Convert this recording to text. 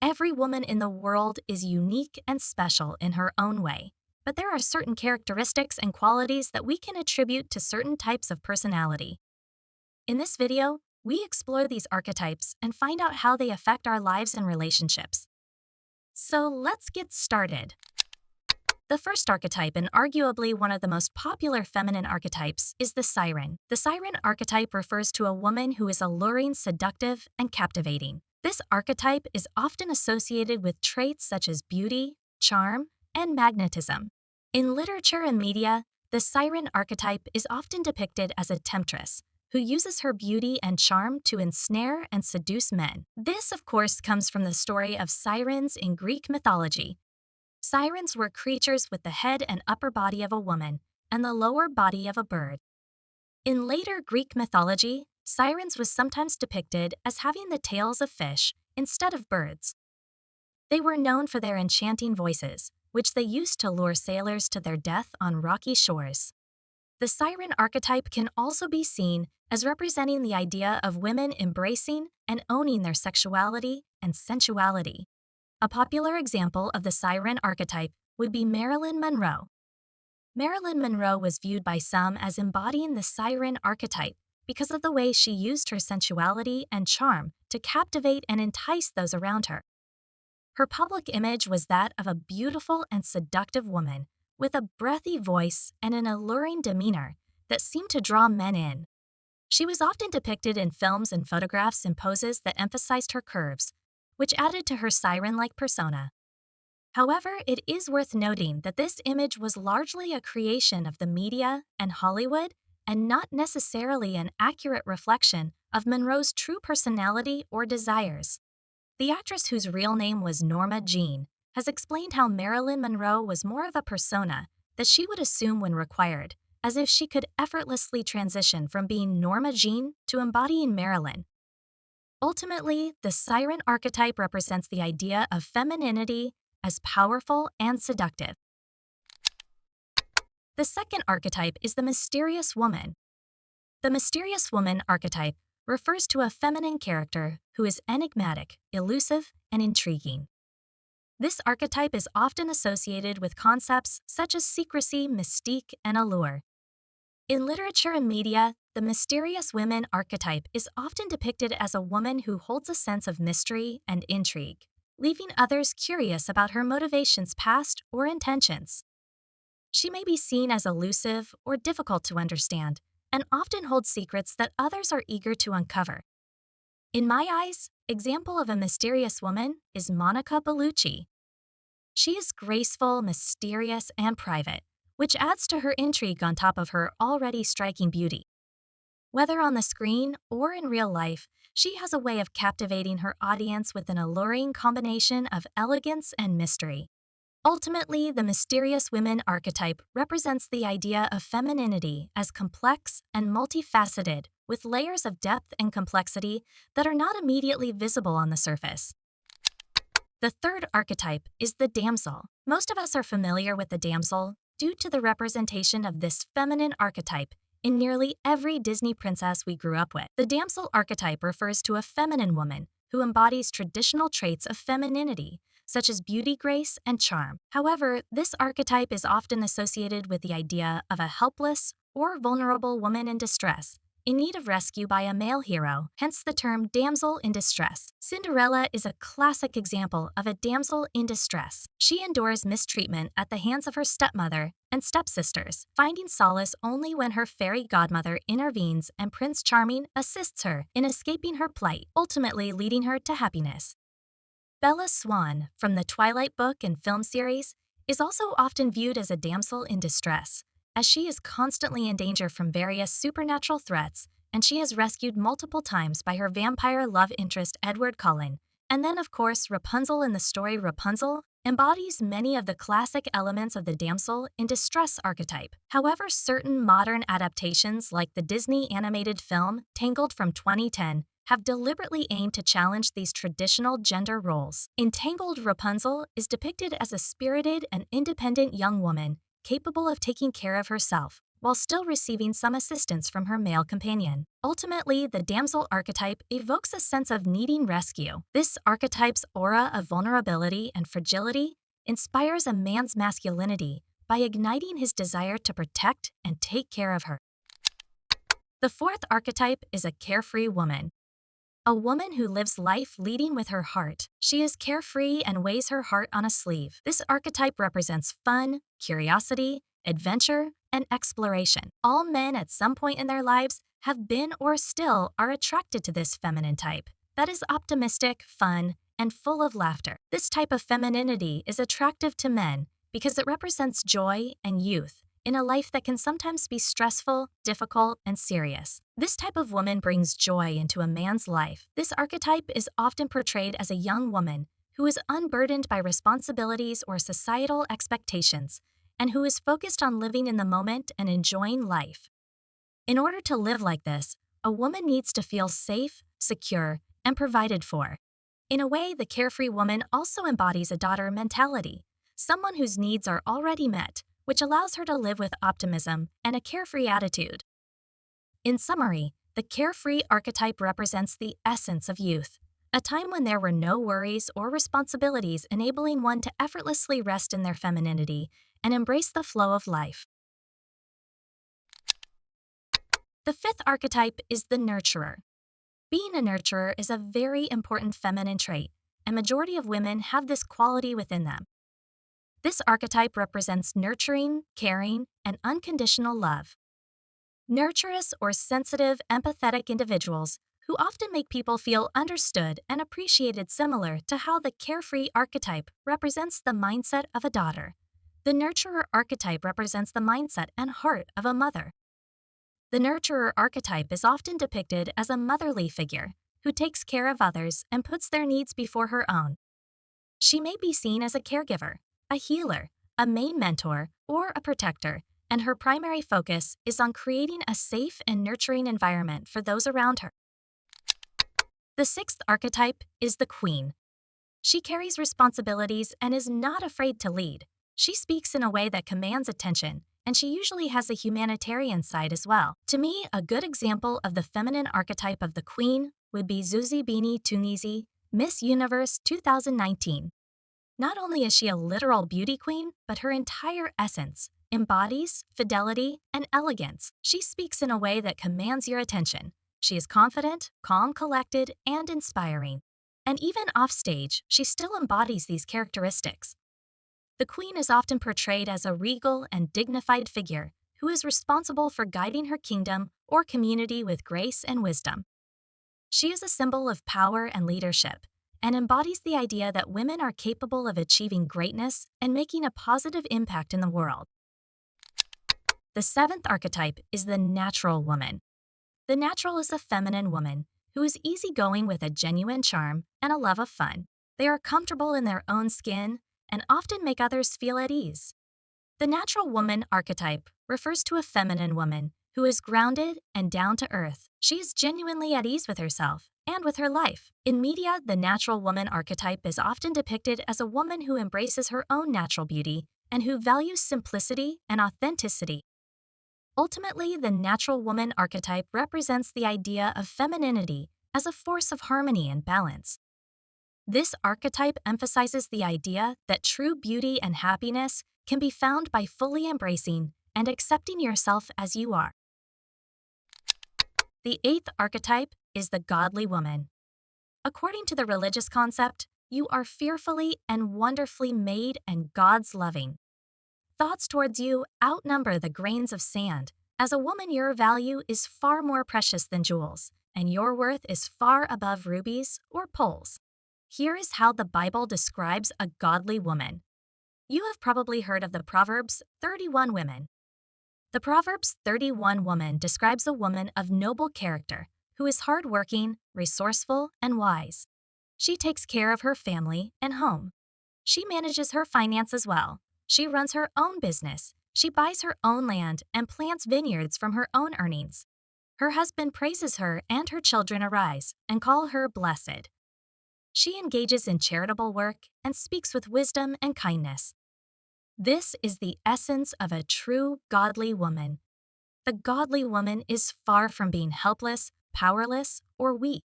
Every woman in the world is unique and special in her own way, but there are certain characteristics and qualities that we can attribute to certain types of personality. In this video, we explore these archetypes and find out how they affect our lives and relationships. So let's get started. The first archetype, and arguably one of the most popular feminine archetypes, is the Siren. The Siren archetype refers to a woman who is alluring, seductive, and captivating. This archetype is often associated with traits such as beauty, charm, and magnetism. In literature and media, the Siren archetype is often depicted as a temptress who uses her beauty and charm to ensnare and seduce men. This, of course, comes from the story of sirens in Greek mythology. Sirens were creatures with the head and upper body of a woman and the lower body of a bird. In later Greek mythology, sirens was sometimes depicted as having the tails of fish instead of birds. They were known for their enchanting voices, which they used to lure sailors to their death on rocky shores. The siren archetype can also be seen as representing the idea of women embracing and owning their sexuality and sensuality. A popular example of the siren archetype would be Marilyn Monroe. Marilyn Monroe was viewed by some as embodying the siren archetype because of the way she used her sensuality and charm to captivate and entice those around her. Her public image was that of a beautiful and seductive woman with a breathy voice and an alluring demeanor that seemed to draw men in. She was often depicted in films and photographs in poses that emphasized her curves, which added to her siren-like persona. However, it is worth noting that this image was largely a creation of the media and Hollywood and not necessarily an accurate reflection of Monroe's true personality or desires. The actress, whose real name was Norma Jean, has explained how Marilyn Monroe was more of a persona that she would assume when required, as if she could effortlessly transition from being Norma Jean to embodying Marilyn. Ultimately, the siren archetype represents the idea of femininity as powerful and seductive. The second archetype is the mysterious woman. The mysterious woman archetype refers to a feminine character who is enigmatic, elusive, and intriguing. This archetype is often associated with concepts such as secrecy, mystique, and allure. In literature and media, the mysterious woman archetype is often depicted as a woman who holds a sense of mystery and intrigue, leaving others curious about her motivations, past, or intentions. She may be seen as elusive or difficult to understand, and often holds secrets that others are eager to uncover. In my eyes, example of a mysterious woman is Monica Bellucci. She is graceful, mysterious, and private, which adds to her intrigue on top of her already striking beauty. Whether on the screen or in real life, she has a way of captivating her audience with an alluring combination of elegance and mystery. Ultimately, the mysterious women archetype represents the idea of femininity as complex and multifaceted, with layers of depth and complexity that are not immediately visible on the surface. The third archetype is the damsel. Most of us are familiar with the damsel due to the representation of this feminine archetype in nearly every Disney princess we grew up with. The damsel archetype refers to a feminine woman who embodies traditional traits of femininity, such as beauty, grace, and charm. However, this archetype is often associated with the idea of a helpless or vulnerable woman in distress, in need of rescue by a male hero, hence the term damsel in distress. Cinderella is a classic example of a damsel in distress. She endures mistreatment at the hands of her stepmother and stepsisters, finding solace only when her fairy godmother intervenes and Prince Charming assists her in escaping her plight, ultimately leading her to happiness. Bella Swan, from the Twilight book and film series, is also often viewed as a damsel in distress, as she is constantly in danger from various supernatural threats, and she is rescued multiple times by her vampire love interest Edward Cullen. And then, of course, Rapunzel in the story Rapunzel embodies many of the classic elements of the damsel in distress archetype. However, certain modern adaptations like the Disney animated film Tangled from 2010 have deliberately aimed to challenge these traditional gender roles. In Tangled, Rapunzel is depicted as a spirited and independent young woman capable of taking care of herself, while still receiving some assistance from her male companion. Ultimately, the damsel archetype evokes a sense of needing rescue. This archetype's aura of vulnerability and fragility inspires a man's masculinity by igniting his desire to protect and take care of her. The fourth archetype is a carefree woman. A woman who lives life leading with her heart. She is carefree and weighs her heart on a sleeve. This archetype represents fun, curiosity, adventure, and exploration. All men at some point in their lives have been or still are attracted to this feminine type that is optimistic, fun, and full of laughter. This type of femininity is attractive to men because it represents joy and youth in a life that can sometimes be stressful, difficult, and serious. This type of woman brings joy into a man's life. This archetype is often portrayed as a young woman who is unburdened by responsibilities or societal expectations, and who is focused on living in the moment and enjoying life. In order to live like this, a woman needs to feel safe, secure, and provided for. In a way, the carefree woman also embodies a daughter mentality, someone whose needs are already met, which allows her to live with optimism and a carefree attitude. In summary, the carefree archetype represents the essence of youth, a time when there were no worries or responsibilities, enabling one to effortlessly rest in their femininity and embrace the flow of life. The fifth archetype is the nurturer. Being a nurturer is a very important feminine trait, and majority of women have this quality within them. This archetype represents nurturing, caring, and unconditional love. Nurturous or sensitive, empathetic individuals who often make people feel understood and appreciated, similar to how the carefree archetype represents the mindset of a daughter. The nurturer archetype represents the mindset and heart of a mother. The nurturer archetype is often depicted as a motherly figure who takes care of others and puts their needs before her own. She may be seen as a caregiver, a healer, a main mentor, or a protector, and her primary focus is on creating a safe and nurturing environment for those around her. The sixth archetype is the queen. She carries responsibilities and is not afraid to lead. She speaks in a way that commands attention, and she usually has a humanitarian side as well. To me, a good example of the feminine archetype of the queen would be Zuzi Bini Tunisi, Miss Universe 2019. Not only is she a literal beauty queen, but her entire essence embodies fidelity and elegance. She speaks in a way that commands your attention. She is confident, calm, collected, and inspiring. And even offstage, she still embodies these characteristics. The queen is often portrayed as a regal and dignified figure who is responsible for guiding her kingdom or community with grace and wisdom. She is a symbol of power and leadership, and embodies the idea that women are capable of achieving greatness and making a positive impact in the world. The seventh archetype is the natural woman. The natural is a feminine woman who is easygoing with a genuine charm and a love of fun. They are comfortable in their own skin and often make others feel at ease. The natural woman archetype refers to a feminine woman who is grounded and down to earth. She is genuinely at ease with herself and with her life. In media, the natural woman archetype is often depicted as a woman who embraces her own natural beauty and who values simplicity and authenticity. Ultimately, the natural woman archetype represents the idea of femininity as a force of harmony and balance. This archetype emphasizes the idea that true beauty and happiness can be found by fully embracing and accepting yourself as you are. The eighth archetype is the godly woman. According to the religious concept, you are fearfully and wonderfully made and God's loving. Thoughts towards you outnumber the grains of sand. As a woman, your value is far more precious than jewels, and your worth is far above rubies or pearls. Here is how the Bible describes a godly woman. You have probably heard of the Proverbs 31 women. The Proverbs 31 woman describes a woman of noble character who is hardworking, resourceful, and wise. She takes care of her family and home. She manages her finances well. She runs her own business. She buys her own land and plants vineyards from her own earnings. Her husband praises her and her children arise and call her blessed. She engages in charitable work and speaks with wisdom and kindness. This is the essence of a true godly woman. The godly woman is far from being helpless, powerless, or weak.